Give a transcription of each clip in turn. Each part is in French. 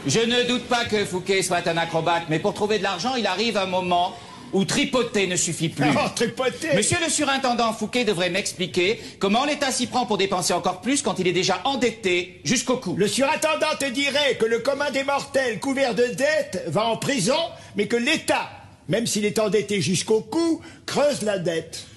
Je ne doute pas que Fouquet soit un acrobate, mais pour trouver de l'argent, il arrive un moment où tripoter ne suffit plus. Oh, tripoter! Monsieur le surintendant Fouquet devrait m'expliquer comment l'État s'y prend pour dépenser encore plus quand il est déjà endetté jusqu'au cou. Le surintendant te dirait que le commun des mortels couvert de dettes va en prison, mais que l'État, même s'il est endetté jusqu'au cou, creuse la dette.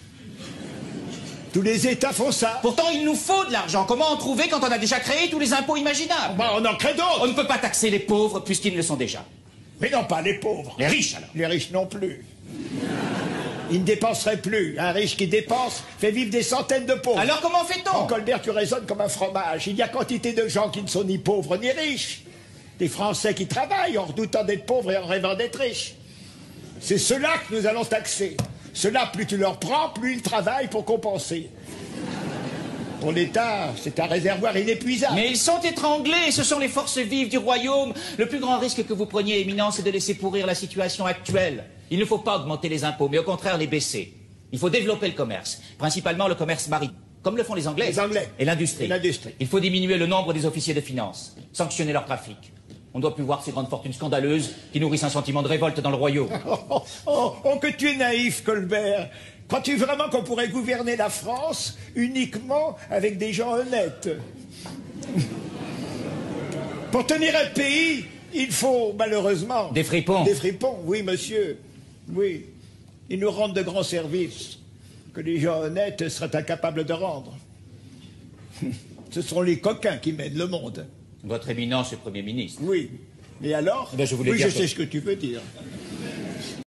Tous les États font ça. Pourtant, il nous faut de l'argent. Comment en trouver quand on a déjà créé tous les impôts imaginables? Bah, on en crée d'autres. On ne peut pas taxer les pauvres puisqu'ils ne le sont déjà. Mais non, pas les pauvres. Les riches, alors. Les riches non plus. Ils ne dépenseraient plus. Un riche qui dépense fait vivre des centaines de pauvres. Alors comment fait-on? En Colbert, tu raisonnes comme un fromage. Il y a quantité de gens qui ne sont ni pauvres ni riches. Des Français qui travaillent en redoutant d'être pauvres et en rêvant d'être riches. C'est ceux-là que nous allons taxer. Ceux-là, plus tu leur prends, plus ils travaillent pour compenser. Pour l'État, c'est un réservoir inépuisable. Mais ils sont étranglés, ce sont les forces vives du royaume. Le plus grand risque que vous preniez, Éminence, c'est de laisser pourrir la situation actuelle. Il ne faut pas augmenter les impôts, mais au contraire les baisser. Il faut développer le commerce, principalement le commerce maritime, comme le font les Anglais. Les Anglais. Et l'industrie. Et l'industrie. Il faut diminuer le nombre des officiers de finance, sanctionner leur trafic. On ne doit plus voir ces grandes fortunes scandaleuses qui nourrissent un sentiment de révolte dans le royaume. Oh, que tu es naïf, Colbert. Crois-tu vraiment qu'on pourrait gouverner la France uniquement avec des gens honnêtes? Pour tenir un pays, il faut malheureusement... Des fripons. Des fripons, oui, monsieur. Oui. Ils nous rendent de grands services que les gens honnêtes seraient incapables de rendre. Ce sont les coquins qui mènent le monde. Votre Éminence est Premier ministre. Oui. Et alors? Eh bien, je voulais oui, dire je sais ce que tu veux dire.